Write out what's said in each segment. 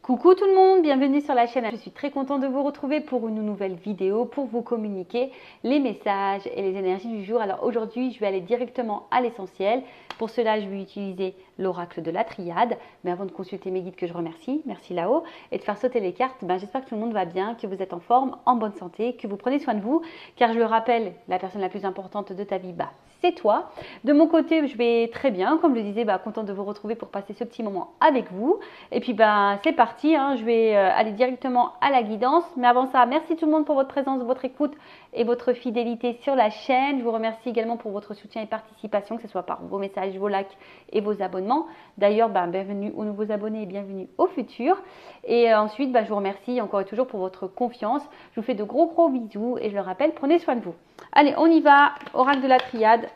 Coucou tout le monde, bienvenue sur la chaîne. Je suis très contente de vous retrouver pour une nouvelle vidéo pour vous communiquer les messages et les énergies du jour. Alors aujourd'hui, je vais aller directement à l'essentiel. Pour cela, je vais utiliser l'oracle de la triade. Mais avant de consulter mes guides que je remercie, merci là-haut, et de faire sauter les cartes, j'espère que tout le monde va bien, que vous êtes en forme, en bonne santé, que vous prenez soin de vous. Car je le rappelle, la personne la plus importante de ta vie, c'est toi. De mon côté, je vais très bien. Comme je le disais, contente de vous retrouver pour passer ce petit moment avec vous. Et puis, c'est parti. Je vais aller directement à la guidance. Mais avant ça, merci tout le monde pour votre présence, votre écoute et votre fidélité sur la chaîne. Je vous remercie également pour votre soutien et participation, que ce soit par vos messages, vos likes et vos abonnements. D'ailleurs, bienvenue aux nouveaux abonnés et bienvenue aux futurs. Et ensuite, je vous remercie encore et toujours pour votre confiance. Je vous fais de gros bisous et je le rappelle, prenez soin de vous. Allez, on y va. Oracle de la triade.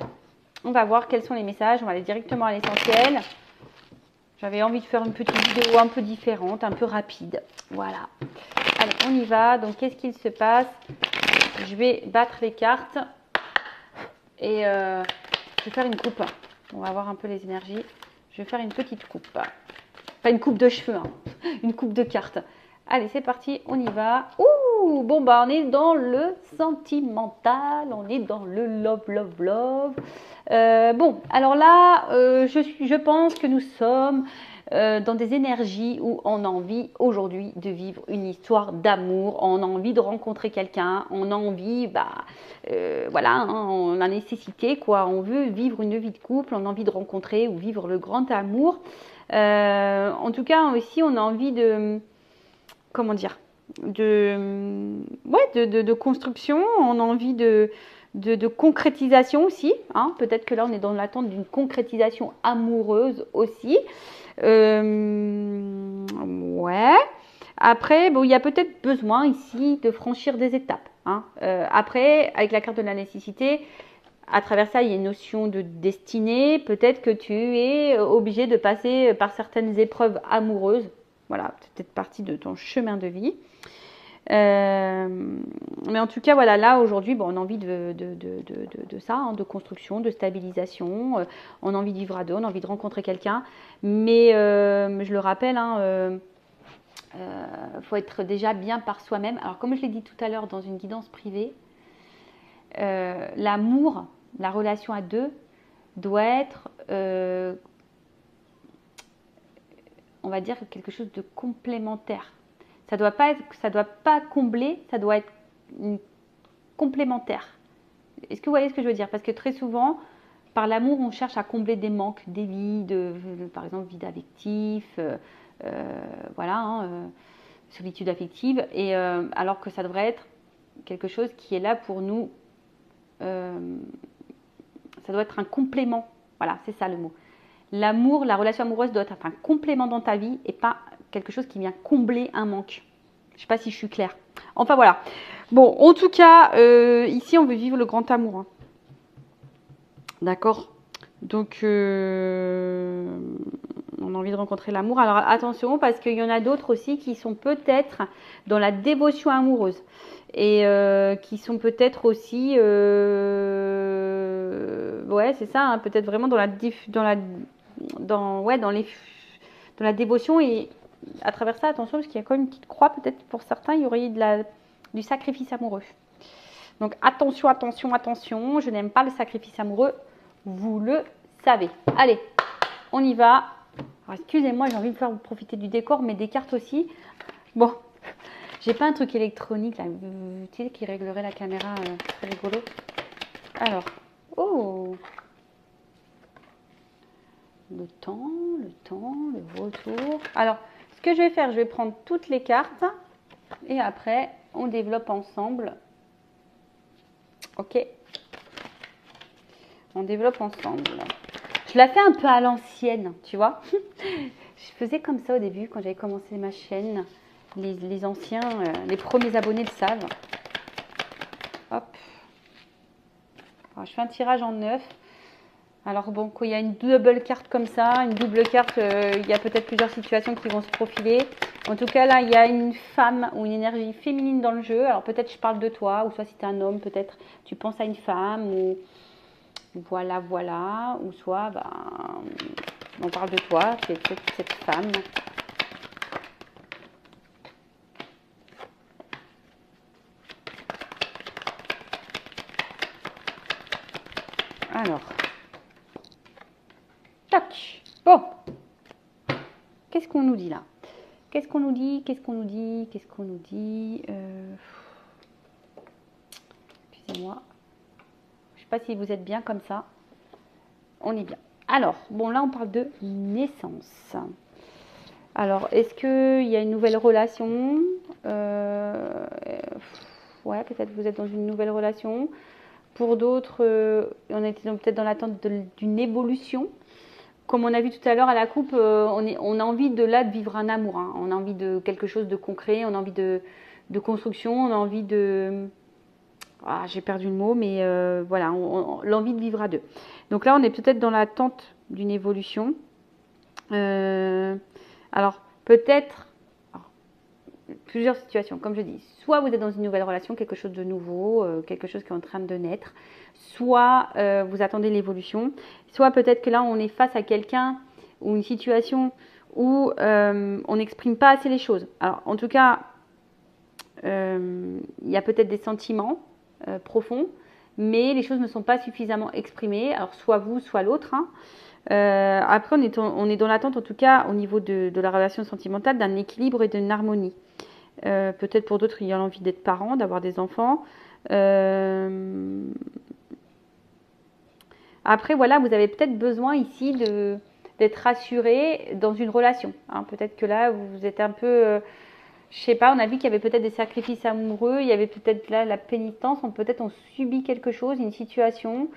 On va voir quels sont les messages. On va aller directement à l'essentiel. J'avais envie de faire une petite vidéo un peu différente, un peu rapide. Voilà. Allez, on y va. Donc, qu'est-ce qu'il se passe? Je vais battre les cartes et je vais faire une coupe. On va voir un peu les énergies. Je vais faire une petite coupe. Pas une coupe de cheveux, une coupe de cartes. Allez, c'est parti, on y va. Ouh, bon, on est dans le sentimental, on est dans le love. Bon, alors là, je pense que nous sommes dans des énergies où on a envie aujourd'hui de vivre une histoire d'amour, on a envie de rencontrer quelqu'un, on a envie, voilà, on a nécessité, quoi. On veut vivre une vie de couple, on a envie de rencontrer ou vivre le grand amour. En tout cas, aussi, on a envie de... Comment dire, de construction, on a envie de concrétisation aussi. Peut-être que là, on est dans l'attente d'une concrétisation amoureuse aussi. Ouais. Après, il y a peut-être besoin ici de franchir des étapes. Après, avec la carte de la nécessité, à travers ça, il y a une notion de destinée. Peut-être que tu es obligé de passer par certaines épreuves amoureuses. Voilà, c'est peut-être partie de ton chemin de vie. Mais en tout cas, voilà, là, aujourd'hui, on a envie de ça, de construction, de stabilisation. On a envie de vivre à deux, on a envie de rencontrer quelqu'un. Mais je le rappelle, faut être déjà bien par soi-même. Alors, comme je l'ai dit tout à l'heure dans une guidance privée, l'amour, la relation à deux doit être... on va dire quelque chose de complémentaire. Ça doit pas combler, ça doit être complémentaire. Est-ce que vous voyez ce que je veux dire? Parce que très souvent, par l'amour, on cherche à combler des manques, des vides, par exemple vide affectif, voilà, solitude affective, et alors que ça devrait être quelque chose qui est là pour nous. Ça doit être un complément. Voilà, c'est ça le mot. L'amour, la relation amoureuse doit être un complément dans ta vie et pas quelque chose qui vient combler un manque. Je ne sais pas si je suis claire. Enfin voilà. Bon, en tout cas, ici on veut vivre le grand amour. D'accord? Donc, on a envie de rencontrer l'amour. Alors attention, parce qu'il y en a d'autres aussi qui sont peut-être dans la dévotion amoureuse. Et qui sont peut-être aussi... ouais, c'est ça, peut-être vraiment dans la dévotion, et à travers ça, attention, parce qu'il y a quand même une petite croix, peut-être pour certains, il y aurait du sacrifice amoureux. Donc attention, je n'aime pas le sacrifice amoureux, vous le savez. Allez, on y va. Excusez-moi, j'ai envie de faire profiter du décor, mais des cartes aussi. Bon, j'ai pas un truc électronique là, tu sais, qui réglerait la caméra, très rigolo. Alors, oh, le temps, le retour. Alors, ce que je vais faire, je vais prendre toutes les cartes et après, on développe ensemble. Ok. On développe ensemble. Je la fais un peu à l'ancienne, tu vois. Je faisais comme ça au début, quand j'avais commencé ma chaîne. Les anciens, les premiers abonnés le savent. Hop. Alors, je fais un tirage en 9. Alors bon, quand il y a une double carte comme ça, une double carte, il y a peut-être plusieurs situations qui vont se profiler. En tout cas, là, il y a une femme ou une énergie féminine dans le jeu. Alors peut-être je parle de toi, ou soit si tu es un homme, peut-être tu penses à une femme, ou voilà. Ou soit, on parle de toi, c'est peut-être cette femme. qu'est-ce qu'on nous dit là? Qu'est-ce qu'on nous dit? Qu'est-ce qu'on nous dit? Qu'est-ce qu'on nous dit? Excusez-moi. Je ne sais pas si vous êtes bien comme ça. On est bien. Alors, bon, là, on parle de naissance. Alors, est-ce qu'il y a une nouvelle relation? Ouais, peut-être vous êtes dans une nouvelle relation. Pour d'autres, on est peut-être dans l'attente d'une évolution. Comme on a vu tout à l'heure à la coupe, on a envie de vivre un amour. Hein. On a envie de quelque chose de concret, on a envie de construction, on a envie de... Ah, j'ai perdu le mot, mais voilà, l'envie de vivre à deux. Donc là, on est peut-être dans l'attente d'une évolution. Alors, peut-être... Plusieurs situations, comme je dis, soit vous êtes dans une nouvelle relation, quelque chose de nouveau, quelque chose qui est en train de naître, soit vous attendez l'évolution, soit peut-être que là on est face à quelqu'un ou une situation où on n'exprime pas assez les choses. Alors en tout cas, il y a peut-être des sentiments profonds, mais les choses ne sont pas suffisamment exprimées, alors soit vous, soit l'autre. Hein. Après, on est dans l'attente, en tout cas, au niveau de la relation sentimentale, d'un équilibre et d'une harmonie. Peut-être pour d'autres, il y a l'envie d'être parent, d'avoir des enfants. Après, voilà, vous avez peut-être besoin ici d'être rassuré dans une relation. Hein. Peut-être que là, vous êtes un peu... je sais pas, on a vu qu'il y avait peut-être des sacrifices amoureux, il y avait peut-être là la pénitence, peut-être on subit quelque chose, une situation...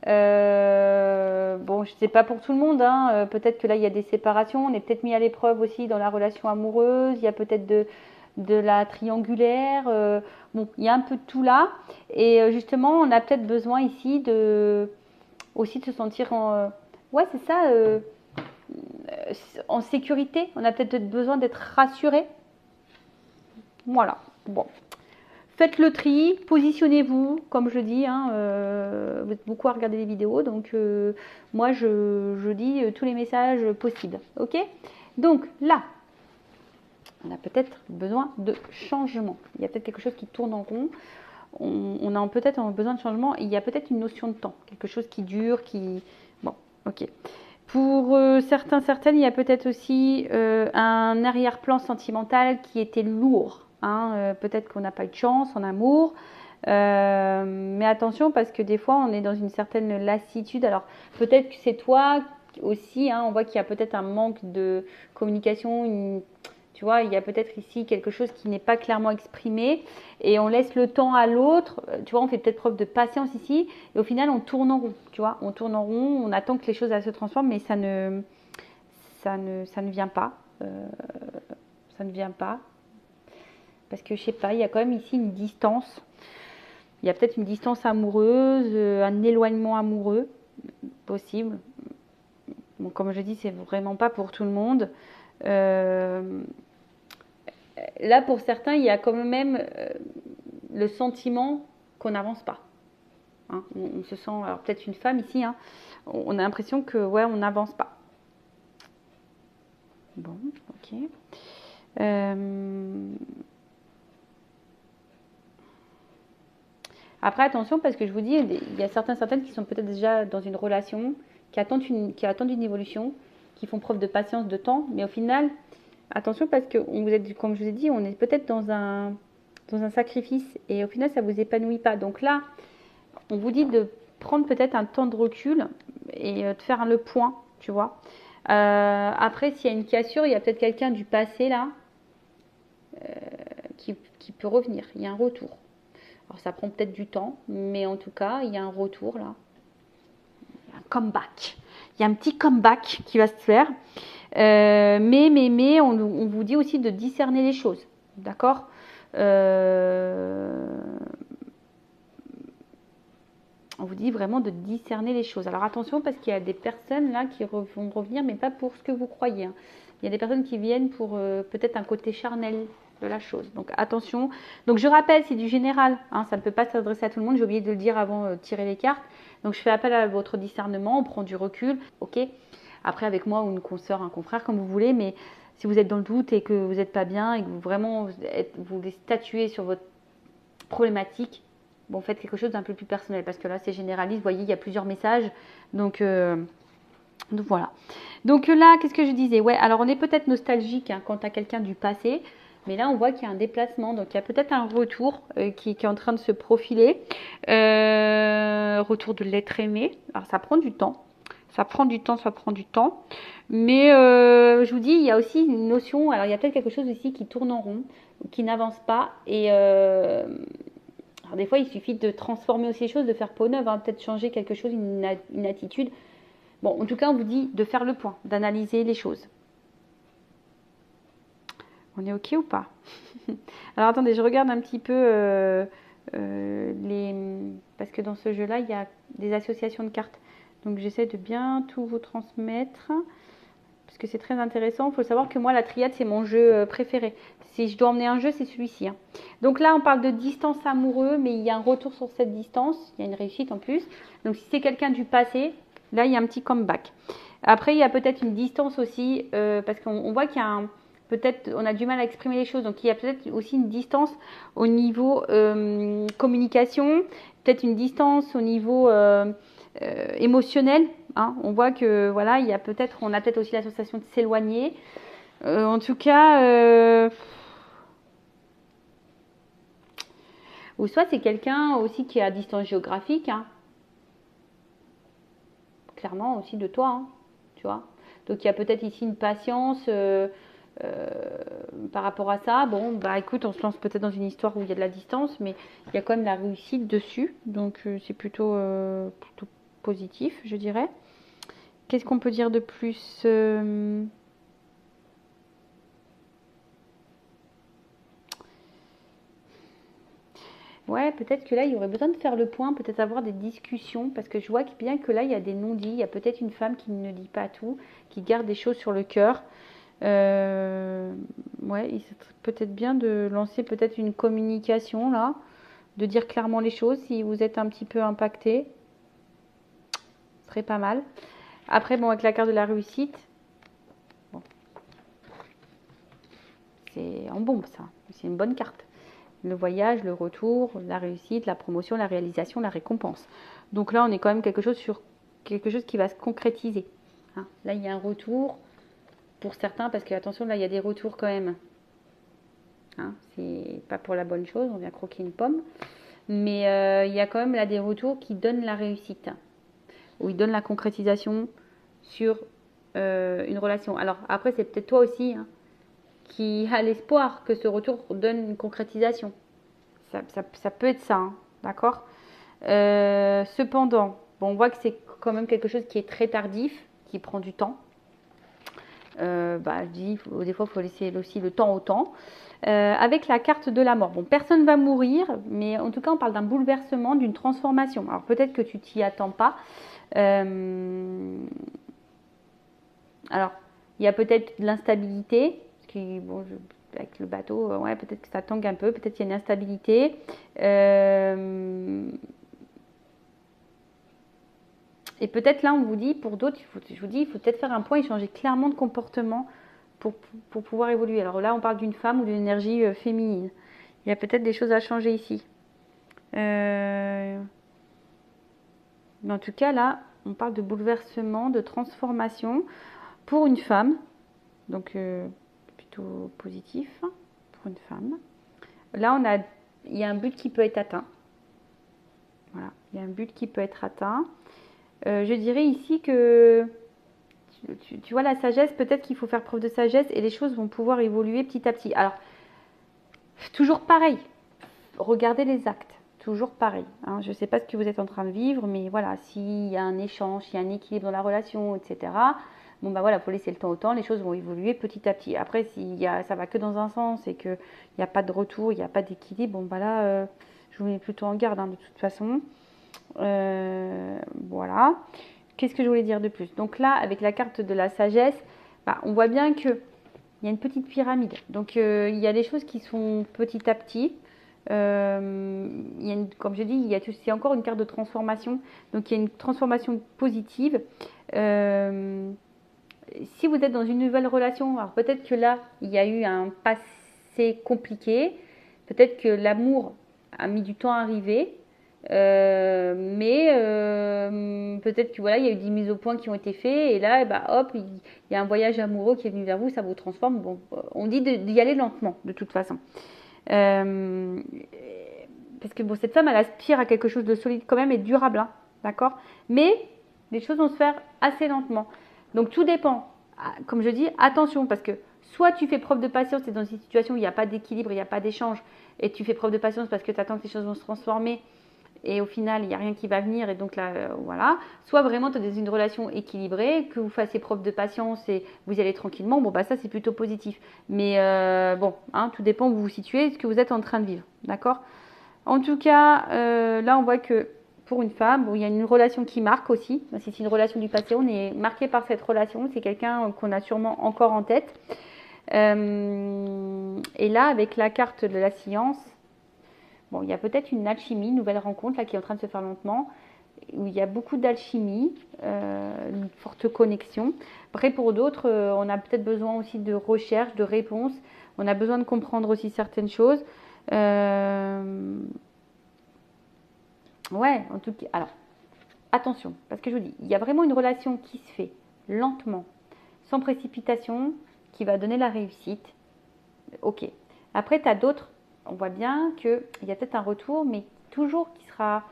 bon, je sais pas pour tout le monde, hein. Peut-être que là il y a des séparations, on est peut-être mis à l'épreuve aussi dans la relation amoureuse, il y a peut-être de la triangulaire, bon, il y a un peu de tout là, et justement on a peut-être besoin ici aussi de se sentir ouais c'est ça, en sécurité, on a peut-être besoin d'être rassuré, voilà, bon. Faites le tri, positionnez-vous, comme je dis, hein, vous êtes beaucoup à regarder les vidéos, donc moi je dis tous les messages possibles, ok? Donc là, on a peut-être besoin de changement, il y a peut-être quelque chose qui tourne en rond, on a peut-être besoin de changement, et il y a peut-être une notion de temps, quelque chose qui dure, qui... Bon, ok. Pour certaines, il y a peut-être aussi un arrière-plan sentimental qui était lourd. Hein, peut-être qu'on n'a pas eu de chance en amour, mais attention parce que des fois on est dans une certaine lassitude. Alors peut-être que c'est toi aussi, hein, on voit qu'il y a peut-être un manque de communication, tu vois, il y a peut-être ici quelque chose qui n'est pas clairement exprimé et on laisse le temps à l'autre, tu vois, on fait peut-être preuve de patience ici et au final on tourne en rond, tu vois, on tourne en rond, on attend que les choses se transforment mais ça ne vient pas, ça ne vient pas. Parce que je sais pas, il y a quand même ici une distance. Il y a peut-être une distance amoureuse, un éloignement amoureux possible. Bon, comme je dis, c'est vraiment pas pour tout le monde. Là, pour certains, il y a quand même le sentiment qu'on n'avance pas. Hein, on se sent, alors peut-être une femme ici, hein, on a l'impression que ouais, on n'avance pas. Bon, ok. Après, attention, parce que je vous dis, il y a certaines qui sont peut-être déjà dans une relation, qui attendent une évolution, qui font preuve de patience, de temps, mais au final, attention, parce que comme je vous ai dit, on est peut-être dans un sacrifice, et au final, ça ne vous épanouit pas. Donc là, on vous dit de prendre peut-être un temps de recul et de faire le point, tu vois. Après, s'il y a une cassure, il y a peut-être quelqu'un du passé, là, qui peut revenir. Il y a un retour. Alors ça prend peut-être du temps, mais en tout cas, il y a un retour là. Il y a un comeback. Il y a un petit comeback qui va se faire. Mais on vous dit aussi de discerner les choses. D'accord, on vous dit vraiment de discerner les choses. Alors attention parce qu'il y a des personnes là qui vont revenir, mais pas pour ce que vous croyez. Hein. Il y a des personnes qui viennent pour peut-être un côté charnel de la chose. Donc attention. Donc je rappelle, c'est du général. Hein, ça ne peut pas s'adresser à tout le monde. J'ai oublié de le dire avant de tirer les cartes. Donc je fais appel à votre discernement. On prend du recul. Ok. Après avec moi ou une consoeur, un confrère, comme vous voulez. Mais si vous êtes dans le doute et que vous n'êtes pas bien et que vous voulez statuer sur votre problématique, bon, faites quelque chose d'un peu plus personnel. Parce que là, c'est généraliste. Vous voyez, il y a plusieurs messages. Donc Donc voilà. Donc là, qu'est-ce que je disais? Ouais, alors on est peut-être nostalgique hein, quant à quelqu'un du passé, mais là on voit qu'il y a un déplacement, donc il y a peut-être un retour qui est en train de se profiler. Retour de l'être aimé. Alors ça prend du temps. Ça prend du temps, ça prend du temps. Mais je vous dis, il y a aussi une notion, alors il y a peut-être quelque chose ici qui tourne en rond, qui n'avance pas. Et alors des fois, il suffit de transformer aussi les choses, de faire peau neuve, hein, peut-être changer quelque chose, une attitude. Bon, en tout cas, on vous dit de faire le point, d'analyser les choses. On est OK ou pas? Alors attendez, je regarde un petit peu parce que dans ce jeu-là, il y a des associations de cartes. Donc j'essaie de bien tout vous transmettre parce que c'est très intéressant. Il faut savoir que moi, la triade, c'est mon jeu préféré. Si je dois emmener un jeu, c'est celui-ci. Hein. Donc là, on parle de distance amoureux, mais il y a un retour sur cette distance. Il y a une réussite en plus. Donc si c'est quelqu'un du passé, là, il y a un petit comeback. Après, il y a peut-être une distance aussi parce qu'on voit qu'il y a un... Peut-être on a du mal à exprimer les choses, donc il y a peut-être aussi une distance au niveau communication, peut-être une distance au niveau émotionnel. Hein. On voit que voilà, il y a peut-être, on a peut-être aussi la sensation de s'éloigner. En tout cas, ou soit c'est quelqu'un aussi qui est à distance géographique, hein. Clairement aussi de toi, hein, tu vois. Donc il y a peut-être ici une patience. Par rapport à ça, bon, bah écoute, on se lance peut-être dans une histoire où il y a de la distance, mais il y a quand même la réussite dessus, donc c'est plutôt positif, je dirais. Qu'est-ce qu'on peut dire de plus Ouais, peut-être que là, il y aurait besoin de faire le point, peut-être avoir des discussions, parce que je vois bien que là, il y a des non-dits, il y a peut-être une femme qui ne dit pas tout, qui garde des choses sur le cœur. Ouais, il serait peut-être bien de lancer peut-être une communication là, de dire clairement les choses si vous êtes un petit peu impacté. Ce serait pas mal. Après, bon, avec la carte de la réussite, bon, c'est en bombe ça. C'est une bonne carte. Le voyage, le retour, la réussite, la promotion, la réalisation, la récompense. Donc là, on est quand même sur quelque chose qui va se concrétiser. Hein. Là, il y a un retour pour certains, parce que attention, là, il y a des retours quand même. Hein, c'est pas pour la bonne chose, on vient croquer une pomme. Mais il y a quand même là des retours qui donnent la réussite, où ils donnent la concrétisation sur une relation. Alors après, c'est peut-être toi aussi hein, qui a l'espoir que ce retour donne une concrétisation. Ça peut être ça, hein, d'accord. Cependant, bon, on voit que c'est quand même quelque chose qui est très tardif, qui prend du temps. Je dis, des fois, il faut laisser aussi le temps au temps. Avec la carte de la mort. Bon, personne ne va mourir, mais en tout cas, on parle d'un bouleversement, d'une transformation. Alors, peut-être que tu t'y attends pas. Alors, il y a peut-être de l'instabilité, parce que, bon, avec le bateau, ouais, peut-être que ça tangue un peu, peut-être qu'il y a une instabilité. Et peut-être là, on vous dit, pour d'autres, je vous dis, il faut peut-être faire un point et changer clairement de comportement pour pouvoir évoluer. Alors là, on parle d'une femme ou d'une énergie féminine. Il y a peut-être des choses à changer ici. Mais en tout cas, là, on parle de bouleversement, de transformation pour une femme. Donc, plutôt positif pour une femme. Là, il y a un but qui peut être atteint. Voilà, il y a un but qui peut être atteint. Je dirais ici que, tu vois, la sagesse, peut-être qu'il faut faire preuve de sagesse et les choses vont pouvoir évoluer petit à petit. Alors, toujours pareil, regardez les actes, toujours pareil. Hein. Je ne sais pas ce que vous êtes en train de vivre, mais voilà, s'il y a un échange, s'il y a un équilibre dans la relation, etc., bon bah voilà, il faut laisser le temps au temps, les choses vont évoluer petit à petit. Après, ça va que dans un sens et qu'il n'y a pas de retour, il n'y a pas d'équilibre, bon bah là, je vous mets plutôt en garde hein, de toute façon. Voilà. Qu'est-ce que je voulais dire de plus? Donc là, avec la carte de la sagesse, bah, on voit bien qu'il y a une petite pyramide. Donc il y a des choses qui sont petit à petit. Comme je dis, c'est encore une carte de transformation. Donc il y a une transformation positive. Si vous êtes dans une nouvelle relation, alors peut-être que là, il y a eu un passé compliqué. Peut-être que l'amour a mis du temps à arriver. Peut-être que voilà, il y a eu des mises au point qui ont été faites et là, bah, hop, il y a un voyage amoureux qui est venu vers vous, ça vous transforme. Bon, on dit d'y aller lentement, de toute façon. Euh, Parce que bon, cette femme, elle aspire à quelque chose de solide quand même et durable, hein, d'accord? Mais les choses vont se faire assez lentement. Donc tout dépend. Comme je dis, attention, parce que soit tu fais preuve de patience, tu es dans une situation où il n'y a pas d'équilibre, il n'y a pas d'échange, et tu fais preuve de patience parce que tu attends que les choses vont se transformer, et au final, il n'y a rien qui va venir, et donc là, voilà. Soit vraiment, tu es dans une relation équilibrée, que vous fassiez preuve de patience et vous y allez tranquillement, bon, bah ça, c'est plutôt positif. Mais bon, hein, tout dépend où vous vous situez, ce que vous êtes en train de vivre, d'accord? En tout cas, là, on voit que pour une femme, bon, il y a une relation qui marque aussi. Si c'est une relation du passé, on est marqué par cette relation. C'est quelqu'un qu'on a sûrement encore en tête. Et là, avec la carte de la science, bon, il y a peut-être une alchimie, une nouvelle rencontre là, qui est en train de se faire lentement, où il y a beaucoup d'alchimie, une forte connexion. Après, pour d'autres, on a peut-être besoin aussi de recherche, de réponses. On a besoin de comprendre aussi certaines choses. Ouais, en tout cas, alors, attention, parce que je vous dis, il y a vraiment une relation qui se fait lentement, sans précipitation, qui va donner la réussite. Ok. Après, tu as d'autres, on voit bien qu'il y a peut-être un retour, mais toujours qui sera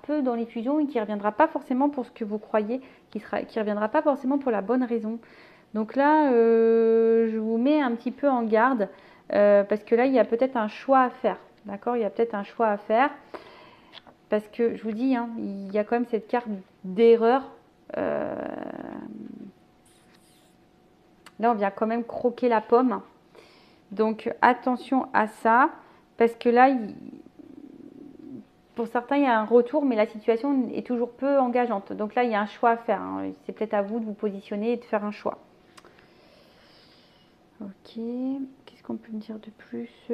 peu dans les fusions et qui ne reviendra pas forcément pour ce que vous croyez, qui ne reviendra pas forcément pour la bonne raison. Donc là, je vous mets un petit peu en garde, parce que là, il y a peut-être un choix à faire. D'accord? Il y a peut-être un choix à faire. Parce que je vous dis, hein, il y a quand même cette carte d'erreur. Euh, Là, on vient quand même croquer la pomme. Donc attention à ça. Parce que là, pour certains, il y a un retour, mais la situation est toujours peu engageante. Donc là, il y a un choix à faire, hein. C'est peut-être à vous de vous positionner et de faire un choix. Ok. Qu'est-ce qu'on peut me dire de plus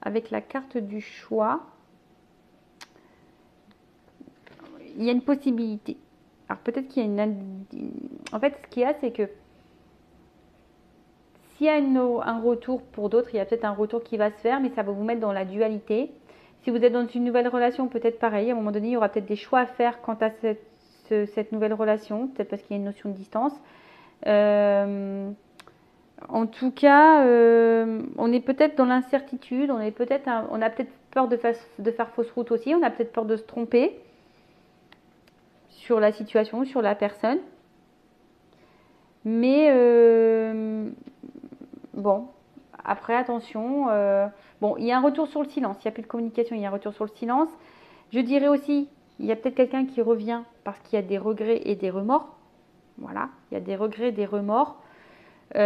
avec la carte du choix, il y a une possibilité. Alors peut-être qu'il y a une... En fait, ce qu'il y a, c'est que s'il y a un retour pour d'autres, il y a peut-être un retour qui va se faire, mais ça va vous mettre dans la dualité. Si vous êtes dans une nouvelle relation, peut-être pareil, à un moment donné, il y aura peut-être des choix à faire quant à cette nouvelle relation, peut-être parce qu'il y a une notion de distance. En tout cas, on est peut-être dans l'incertitude, on a peut-être peur de faire fausse route aussi, on a peut-être peur de se tromper sur la situation, sur la personne. Mais bon, après attention, bon, il y a un retour sur le silence, il n'y a plus de communication, il y a un retour sur le silence. Je dirais aussi, il y a peut-être quelqu'un qui revient parce qu'il y a des regrets et des remords. Voilà, il y a des regrets et des remords. C'est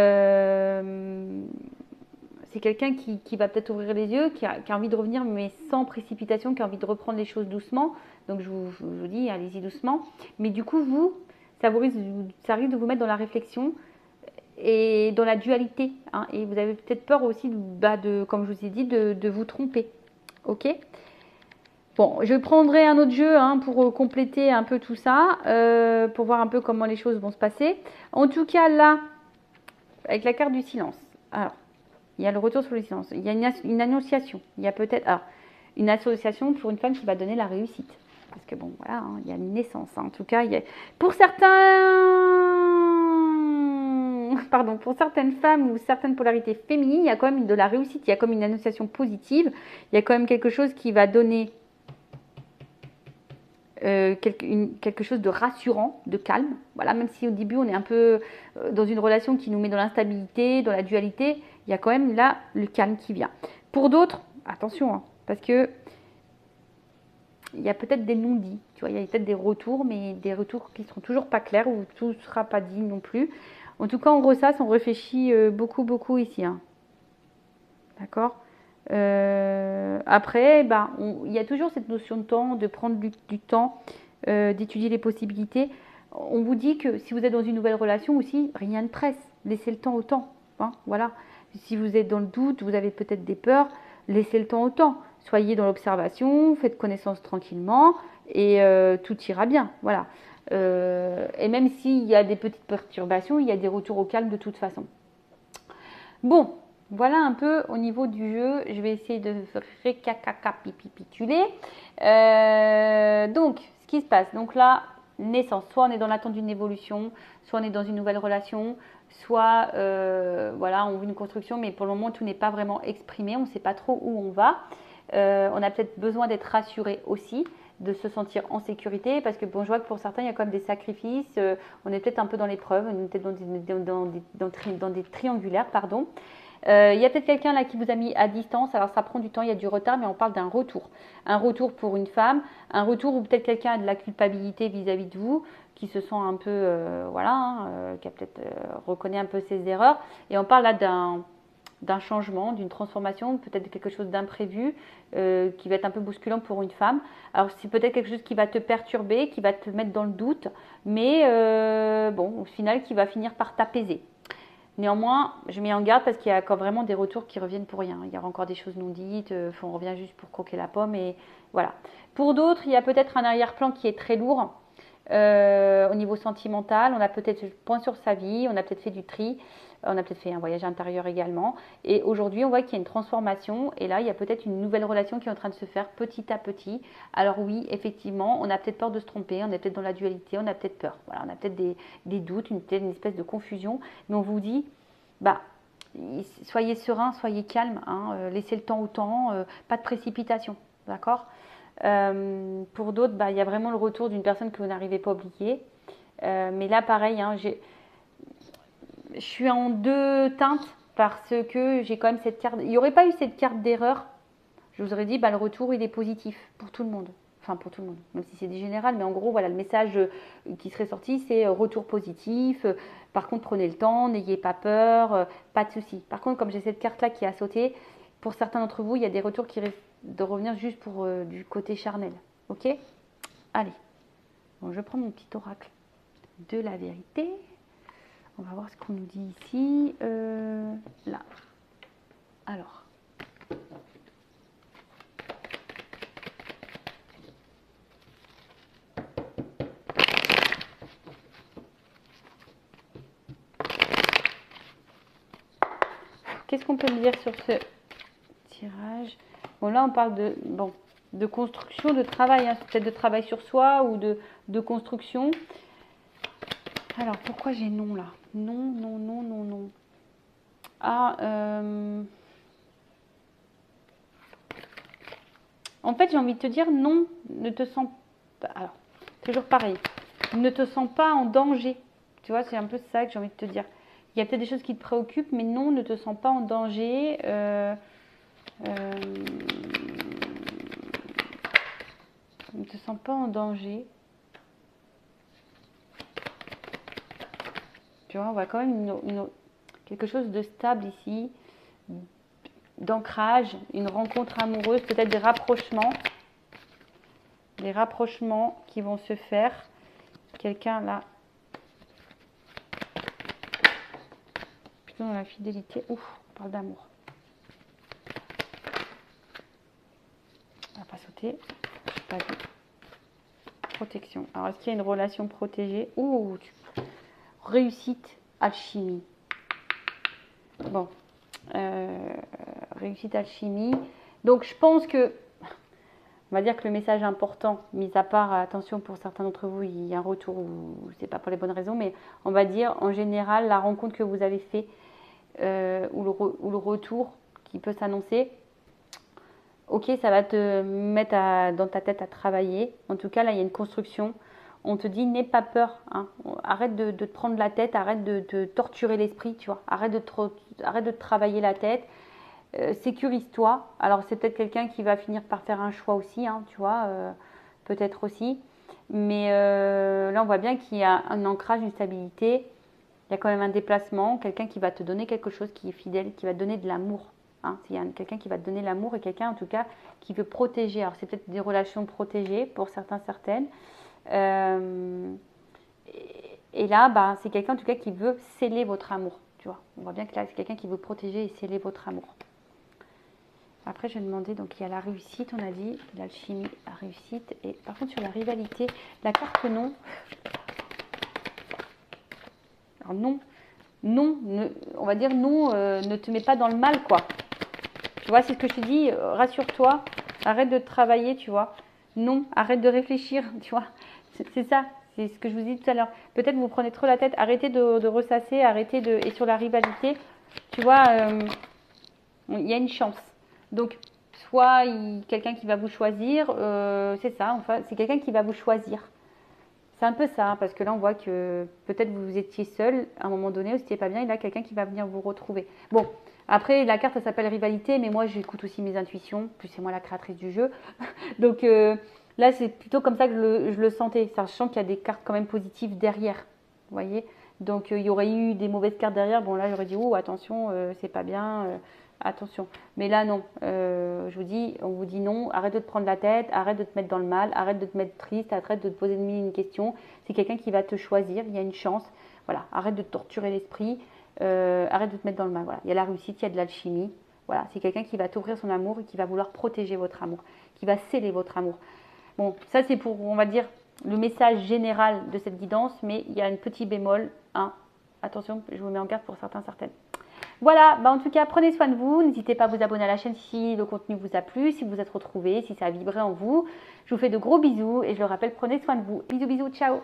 quelqu'un qui va peut-être ouvrir les yeux, qui a envie de revenir, mais sans précipitation, qui a envie de reprendre les choses doucement. Donc je vous dis, allez-y doucement. Mais du coup, ça risque de vous mettre dans la réflexion et dans la dualité. Hein, et vous avez peut-être peur aussi, comme je vous ai dit, de vous tromper. Ok ? Bon, je prendrai un autre jeu, hein, pour compléter un peu tout ça, pour voir un peu comment les choses vont se passer. En tout cas, là, avec la carte du silence. Alors, il y a le retour sur le silence. Il y a une annonciation. Il y a peut-être une association pour une femme qui va donner la réussite. Parce que bon, voilà, hein, il y a une naissance. Hein. En tout cas, pour certaines femmes ou certaines polarités féminines, il y a quand même de la réussite. Il y a comme une annonciation positive. Il y a quand même quelque chose qui va donner quelque chose de rassurant, de calme. Voilà, même si au début on est un peu dans une relation qui nous met dans l'instabilité, dans la dualité, il y a quand même là le calme qui vient. Pour d'autres, attention, hein, parce que il y a peut-être des non-dits, tu vois, il y a peut-être des retours, mais des retours qui ne seront toujours pas clairs ou tout ne sera pas dit non plus. En tout cas, on ressasse, on réfléchit beaucoup, beaucoup ici. Hein. D'accord. Après, il y a toujours cette notion de temps, de prendre du temps, d'étudier les possibilités. On vous dit que si vous êtes dans une nouvelle relation aussi, rien ne presse. Laissez le temps au temps. Hein, voilà. Si vous êtes dans le doute, vous avez peut-être des peurs, laissez le temps au temps. Soyez dans l'observation, faites connaissance tranquillement et tout ira bien. Voilà. Et même s'il y a des petites perturbations, il y a des retours au calme de toute façon. Bon. Voilà un peu au niveau du jeu. Je vais essayer de récapituler. Donc, ce qui se passe. Donc là, naissance. Soit on est dans l'attente d'une évolution, soit on est dans une nouvelle relation, soit voilà, on veut une construction, mais pour le moment, tout n'est pas vraiment exprimé. On ne sait pas trop où on va. On a peut-être besoin d'être rassuré aussi, de se sentir en sécurité, parce que bon, je vois que pour certains, il y a quand même des sacrifices. On est peut-être un peu dans l'épreuve, on est peut-être dans des triangulaires, pardon. Il y a peut-être quelqu'un là qui vous a mis à distance, alors ça prend du temps, il y a du retard, mais on parle d'un retour. Un retour pour une femme, un retour où peut-être quelqu'un a de la culpabilité vis-à-vis de vous, qui se sent un peu, voilà, qui a peut-être reconnaît un peu ses erreurs. Et on parle là d'un changement, d'une transformation, peut-être de quelque chose d'imprévu, qui va être un peu bousculant pour une femme. Alors c'est peut-être quelque chose qui va te perturber, qui va te mettre dans le doute, mais bon, au final, qui va finir par t'apaiser. Néanmoins, je mets en garde parce qu'il y a encore vraiment des retours qui reviennent pour rien. Il y aura encore des choses non dites, on revient juste pour croquer la pomme et voilà. Pour d'autres, il y a peut-être un arrière-plan qui est très lourd au niveau sentimental. On a peut-être fait le point sur sa vie, on a peut-être fait du tri, on a peut-être fait un voyage intérieur également. Et aujourd'hui, on voit qu'il y a une transformation et là, il y a peut-être une nouvelle relation qui est en train de se faire petit à petit. Alors oui, effectivement, on a peut-être peur de se tromper, on est peut-être dans la dualité, on a peut-être peur. Voilà, on a peut-être des doutes, une espèce de confusion. Mais on vous dit, bah, soyez serein, soyez calme, hein, laissez le temps au temps, pas de précipitation, d'accord. Pour d'autres, bah, il y a vraiment le retour d'une personne que vous n'arrivez pas à oublier. Mais là, pareil, hein, je suis en deux teintes parce que j'ai quand même cette carte. Il n'y aurait pas eu cette carte d'erreur. Je vous aurais dit, bah, le retour, il est positif pour tout le monde. Enfin, pour tout le monde, même si c'est des général. Mais en gros, voilà, le message qui serait sorti, c'est retour positif. Par contre, prenez le temps, n'ayez pas peur, pas de souci. Par contre, comme j'ai cette carte-là qui a sauté, pour certains d'entre vous, il y a des retours qui risquent de revenir juste pour du côté charnel. Ok? Allez. Bon, je prends mon petit oracle de la vérité. On va voir ce qu'on nous dit ici. Là. Alors. Qu'est-ce qu'on peut me dire sur ce tirage? Bon, là, on parle de construction, de travail. Hein. Peut-être de travail sur soi ou de construction. Alors, pourquoi j'ai non là? Non, non, non, non, non. Ah, en fait, j'ai envie de te dire non, ne te sens pas. Alors, toujours pareil. Ne te sens pas en danger. Tu vois, c'est un peu ça que j'ai envie de te dire. Il y a peut-être des choses qui te préoccupent, mais non, ne te sens pas en danger. Ne te sens pas en danger. Tu vois, on voit quand même quelque chose de stable ici, d'ancrage, une rencontre amoureuse, peut-être des rapprochements qui vont se faire. Quelqu'un là, plutôt dans la fidélité. Ouf, on parle d'amour. On va pas sauter. Je pas vu. Protection. Alors, est-ce qu'il y a une relation protégée? Ouh, réussite, alchimie. Bon, réussite, alchimie. Donc, je pense que, on va dire que le message important, mis à part, attention pour certains d'entre vous, il y a un retour ou c'est pas pour les bonnes raisons, mais on va dire en général la rencontre que vous avez fait ou le retour qui peut s'annoncer. Ok, ça va te mettre dans ta tête à travailler. En tout cas, là, il y a une construction. On te dit, n'aie pas peur. Hein. Arrête de te prendre la tête, arrête de te torturer l'esprit, tu vois. Arrête de te travailler la tête. Sécurise-toi. Alors, c'est peut-être quelqu'un qui va finir par faire un choix aussi, hein, tu vois. Peut-être aussi. Mais là, on voit bien qu'il y a un ancrage, une stabilité. Il y a quand même un déplacement. Quelqu'un qui va te donner quelque chose qui est fidèle, qui va te donner de l'amour. Hein, il y a quelqu'un qui va te donner l'amour et quelqu'un en tout cas qui veut protéger. Alors c'est peut-être des relations protégées pour certains, certaines. Et là, bah, c'est quelqu'un en tout cas qui veut sceller votre amour. Tu vois, on voit bien que là c'est quelqu'un qui veut protéger et sceller votre amour. Après, je vais demander, donc il y a la réussite, on a dit, l'alchimie, la réussite. Et par contre, sur la rivalité, la carte non. Alors non, non, on va dire non, ne te mets pas dans le mal, quoi. Tu vois, c'est ce que je te dis, rassure-toi, arrête de travailler, tu vois. Non, arrête de réfléchir, tu vois. C'est ça, c'est ce que je vous dis tout à l'heure. Peut-être vous prenez trop la tête, arrêtez de ressasser, arrêtez de... Et sur la rivalité, tu vois, il y a une chance. Donc, soit quelqu'un qui va vous choisir, c'est ça, enfin, c'est quelqu'un qui va vous choisir. C'est un peu ça, hein, parce que là, on voit que peut-être vous étiez seul à un moment donné, ou c'était pas bien, et là, quelqu'un qui va venir vous retrouver. Bon, après, la carte, ça s'appelle rivalité, mais moi, j'écoute aussi mes intuitions, plus c'est moi la créatrice du jeu. Donc là, c'est plutôt comme ça que je le sentais, sachant qu'il y a des cartes quand même positives derrière, vous voyez. Donc il y aurait eu des mauvaises cartes derrière, bon là, j'aurais dit, oh, attention, c'est pas bien, attention. Mais là, non, je vous dis, on vous dit non, arrête de te prendre la tête, arrête de te mettre dans le mal, arrête de te mettre triste, arrête de te poser mille une questions. C'est quelqu'un qui va te choisir, il y a une chance. Voilà, arrête de te torturer l'esprit, arrête de te mettre dans le mal. Voilà, il y a la réussite, il y a de l'alchimie. Voilà, c'est quelqu'un qui va t'ouvrir son amour et qui va vouloir protéger votre amour, qui va sceller votre amour. Bon, ça c'est pour, on va dire, le message général de cette guidance, mais il y a un petit bémol, hein. Attention, je vous mets en garde pour certains, certaines. Voilà, bah en tout cas, prenez soin de vous. N'hésitez pas à vous abonner à la chaîne si le contenu vous a plu, si vous êtes retrouvés, si ça a vibré en vous. Je vous fais de gros bisous et je le rappelle, prenez soin de vous. Bisous, bisous, ciao.